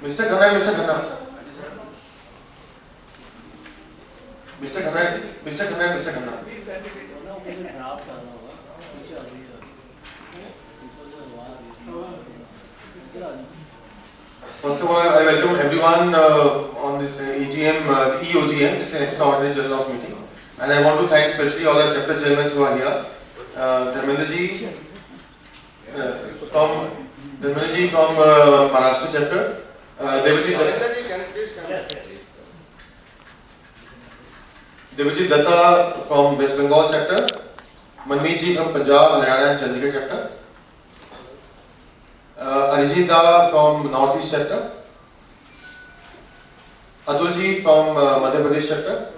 Mr. Khanna, Mr. Khanna. Mr. Khanna, Mr. Khanna, Mr. Khanna. First of all, I welcome everyone on this EGM, EOGM, this is an extraordinary general meeting. And I want to thank especially all the chapter chairmen who are here. Dharmendra ji from Maharashtra chapter. Devajit Datta from West Bengal chapter. Manmeet ji from Punjab, Haryana and Chandigarh chapter. Arijit Da from Northeast chapter. Atul ji from Madhya Pradesh chapter.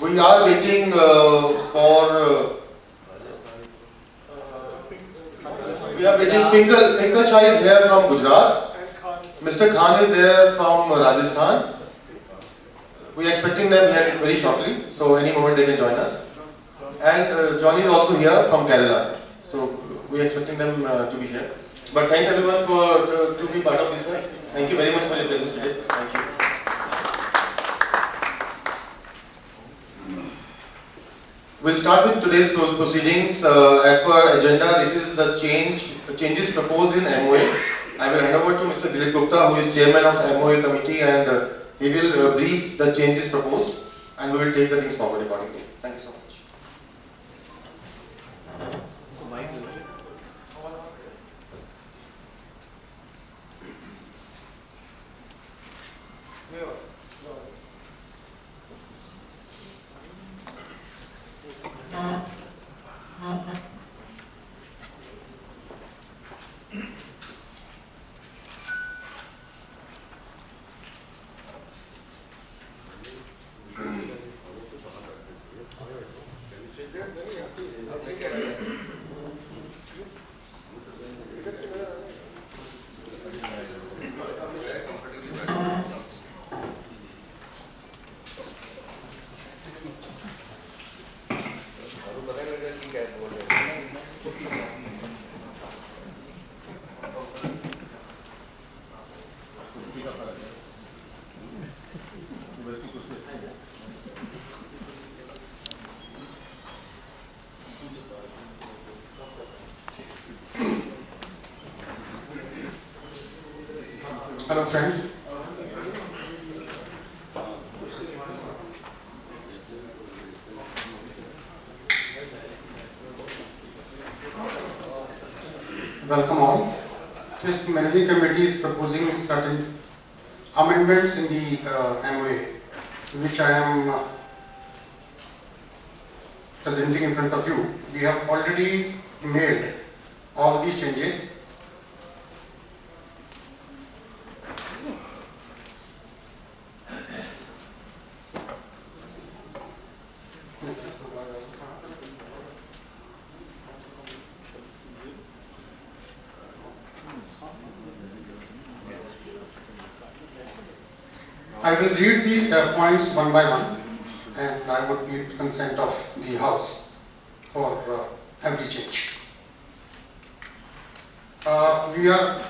We are waiting Pinkal Shah is here from Gujarat. Mr. Khan is there from Rajasthan. We are expecting them here very shortly, so any moment they can join us. And Johnny is also here from Kerala, so we are expecting them to be here. But thanks everyone for to be part of this. Thank you very much for your presence today. Thank you. We'll start with today's proceedings. As per agenda, this is the changes proposed in MOA. I will hand over to Mr. Dilip Gupta, who is chairman of MOA committee, and he will brief the changes proposed, and we will take the things forward accordingly. Thank you so much. Hello friends. Welcome all. This managing committee is proposing certain amendments in the MOA, which I am presenting in front of you. We have already made all these changes. I will read the points one by one, and I would need consent of the House for every change. We are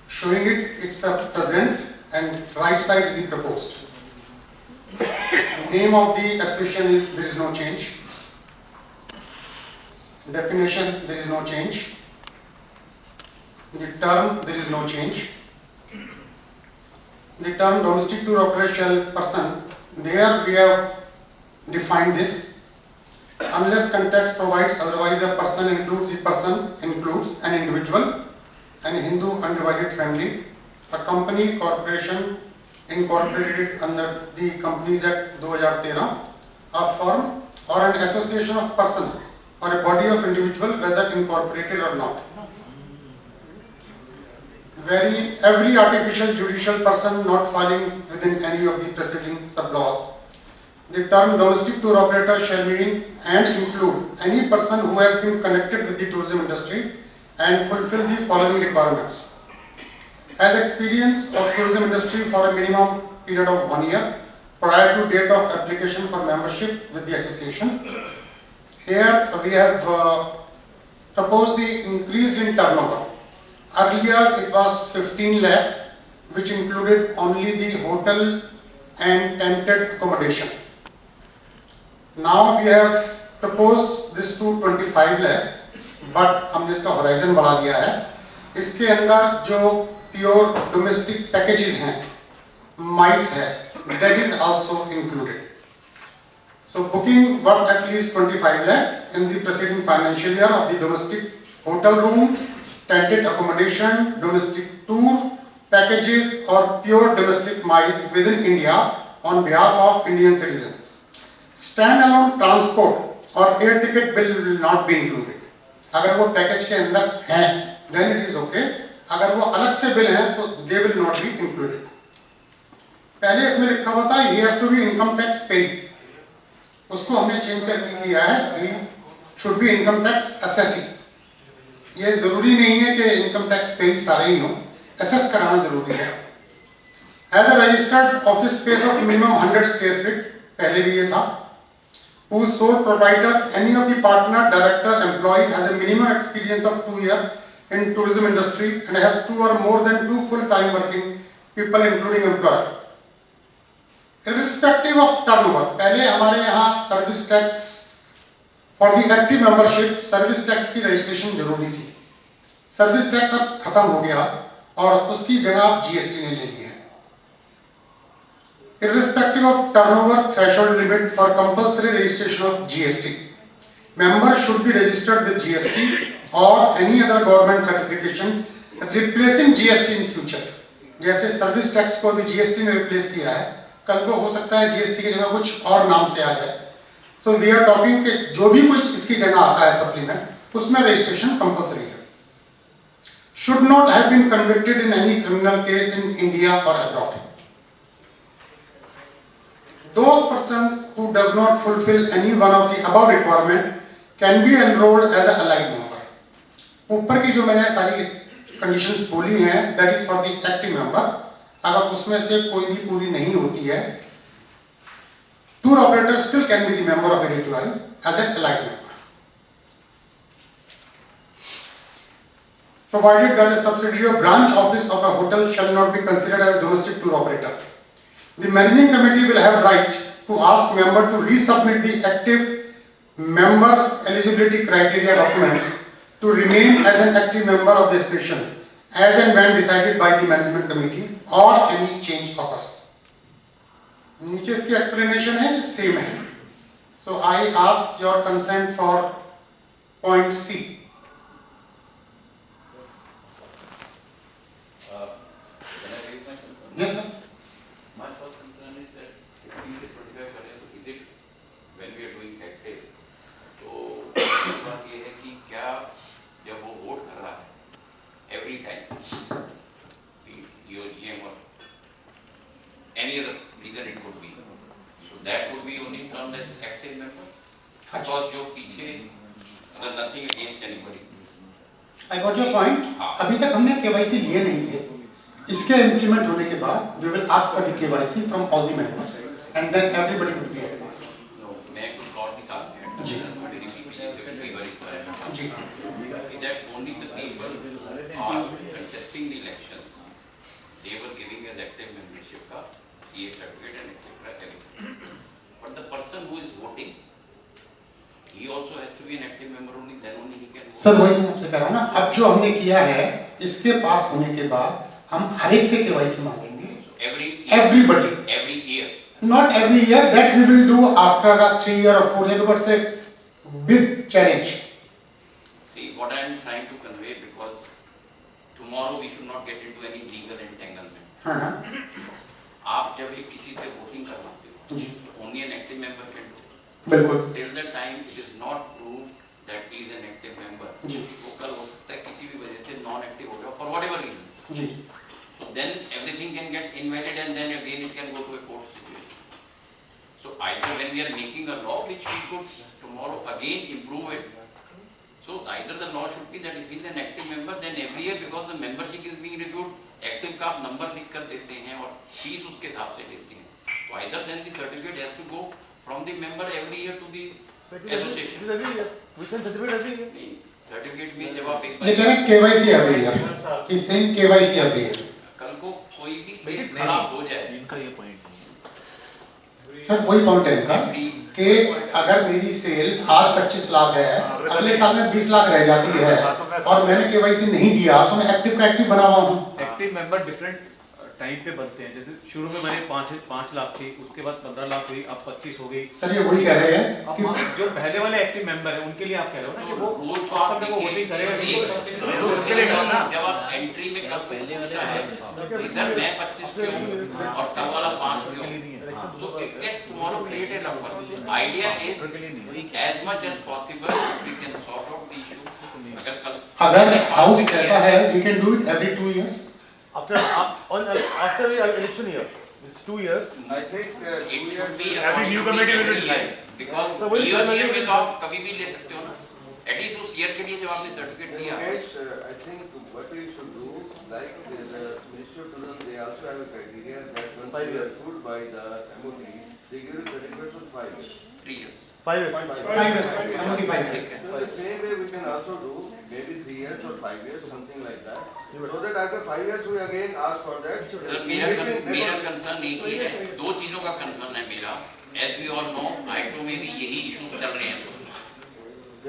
showing it, it's a present, and right side is the proposed. Name of the association is, there is no change. Definition, there is no change. The term, there is no change. The term domestic tour operational person, there we have defined this. Unless context provides otherwise, a person includes an individual, an Hindu undivided family, a company, corporation incorporated under the Companies Act 2013, a firm or an association of persons or a body of individual, whether incorporated or not. Every artificial judicial person not falling within any of the preceding sub-laws. The term domestic tour operator shall mean and include any person who has been connected with the tourism industry and fulfill the following requirements. Has experience of tourism industry for a minimum period of 1 year prior to date of application for membership with the association. Here we have proposed the increase in turnover. Earlier it was 15 lakh, which included only the hotel and tented accommodation. Now we have proposed this to 25 lakhs, but हमने इसका horizon बढ़ा दिया है. इसके अंदर जो pure domestic packages हैं, माइस है, that is also included. So booking worth at least 25 lakhs in the preceding financial year of the domestic hotel rooms, tented accommodation, domestic tour packages or pure domestic mice within India on behalf of Indian citizens. Standalone transport or air ticket bill will not be included. अगर वो package के अंदर है, then it is okay. अगर वो अलग से bill है, तो they will not be included. पहले इसमें लिखा हुआ था he has to be income tax paid. उसको हमने चेंज करके किया है he should be income tax assessee. ये जरूरी नहीं है कि इनकम टैक्स पे सारे ही हो, एसेस कराना जरूरी है. As a registered office space of minimum 100 square feet, पहले भी ये था. Whose sole proprietor, any of the partner, director, employee has a minimum experience of 2 years in tourism industry and has 2 or more than 2 full-time working people, including employer. Irrespective of turnover, पहले हमारे यहाँ service tax for the active membership, service tax की registration जरूरी थी. Service tax अब खत्म हो गया और उसकी जगह जीएसटी ने ले ली है. Irrespective of turnover threshold limit for compulsory registration of GST, members should be registered with GST or any other government certification replacing GST in future. जैसे सर्विस टैक्स को भी जीएसटी ने रिप्लेस किया है, कल को हो सकता है जीएसटी की जगह कुछ और नाम से आ जाए. सो वी आर टॉकिंग कि जो भी कुछ इसकी जगह आता है सप्लीमेंट, उसमें रजिस्ट्रेशन कंपल्सरी है. Should not have been convicted in any criminal case in India or abroad. Those persons who does not fulfill any one of the above requirement can be enrolled as a allied member. ऊपर की जो मैंने सारी conditions बोली हैं, that is for the active member. अगर उसमें से कोई भी पूरी नहीं होती है, tour operator still can be the member of a ritual as a allied member. Provided that a subsidiary or branch office of a hotel shall not be considered as domestic tour operator. The managing committee will have right to ask member to resubmit the active members eligibility criteria documents to remain as an active member of the association as and when decided by the management committee or any change occurs. नीचे इसकी explanation है, same है. So I ask your consent for point C. Yes, sir. My first concern is that if we 25 करें तो is it when we are doing active, तो बात ये है कि क्या जब वो वोट कर रहा है every time your GM or any other reason it could be, so that would be only termed as active member. Because जो पीछे अगर nothing against anybody. I got your point. अभी तक हमने KYC लिए नहीं थे. इसके इम्प्लीमेंट होने के बाद we will ask for the KYC from all the members and then everybody will be eligible. मैं कुछ और भी साथ में जी. मेरी पीपीजी से कई बार इस बारे में जी. that only the people are contesting the elections, they were giving as active membership का CA certificate and etc. everything. But the person who is voting, he also has to be an active member only, then only he can vote. Sir वही मैं आपसे कह रहा हूँ ना, अब जो हमने किया है इसके पास होने के बाद हम हर एक से केवाईसी मांगेंगे. Everybody. Every year. Not every year. That we will do after a 3 year or 4 year. But it's a big challenge. See what I am trying to convey, because tomorrow we should not get into any legal entanglement. हाँ. आप जब एक किसी से voting करवाते हो, only an active member can do. बिल्कुल. Till the time it is not proved that he is an active member, वो कल हो सकता है किसी भी वजह से non active हो गया for whatever reason. Ji. So then everything can get invalid and then again it can go to a court situation. So either when we are making a law which we could tomorrow again improve it, so either the law should be that if he is an active member, then every year because the membership is being reviewed, active का आप number लिख कर देते हैं और fees उसके हिसाब से लेते हैं. So either then the certificate has to go from the member every year to the association. We send certificate every year. Certificate में जब आप एक ये कह रहे हैं KYC every year, he's saying KYC every year. कल को कोई भी केस खराब हो जाए, इनका ये पॉइंट है। सर वही पॉइंट है इनका कि अगर मेरी सेल आज 25 लाख है, अगले साल में 20 लाख रह जाती है और मैंने KYC नहीं दिया तो मैं एक्टिव का एक्टिव बना हुआ हूँ। एक्टिव मेंबर डिफरेंट टाइम पे बनते हैं। जैसे शुरू में मैंने 5 लाख थी, उसके बाद 15 लाख हुई, अब 25 हो गई। सर ये वही कह रहे हैं अब कि जो पहले वाले एक्टिव मेंबर है उनके लिए आप कह रहे हो ना कि वो वो तो उस आप समय वो वोटिंग करेगा, देखिए, वो सबके लिए करना। जब आप एंट्री में कल को पूछता है कि सर मैं 25 पे हूँ और कल वाला 5 पे हूँ, तो it can tomorrow create a raffle. Idea is as much as possible we can sort out the issue. अगर हाउस कहता है we can do it every 2 years. After the election year, it's 2 years. I think It should be Every new committee will decide. because So what is year the year committee में तो आप कभी भी ले सकते हो ना, एटलीस्ट उस ईयर के लिए जब आपने सर्टिफिकेट दिया। Ramesh, I think what we should do, like the Ministry of Tourism, they also have a criteria that once 5 you are years. approved by the MOD, they give you certificates for 5 years. 3 years 5 years. 5 years, only 5 years. So the same way we can also do maybe 3 years or 5 years, something like that. So that after 5 years we again ask for that. Sir मेरा concern एक ही है, दो चीजों का concern है मेरा। As we all know I2 में भी यही इश्यूज चल रहे हैं,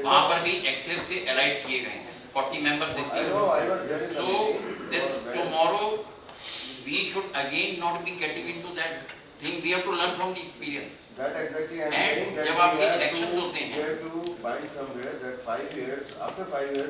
वहाँ पर भी एक्टिव से एलाइट किए गए हैं 40 members this I know, I year. was there in the So meeting. this tomorrow we should again not be getting into that thing, we have to learn from the experience। That exactly I am And saying that जब we आपके have elections to, होते हैं, we have to find somewhere that 5 years, after 5 years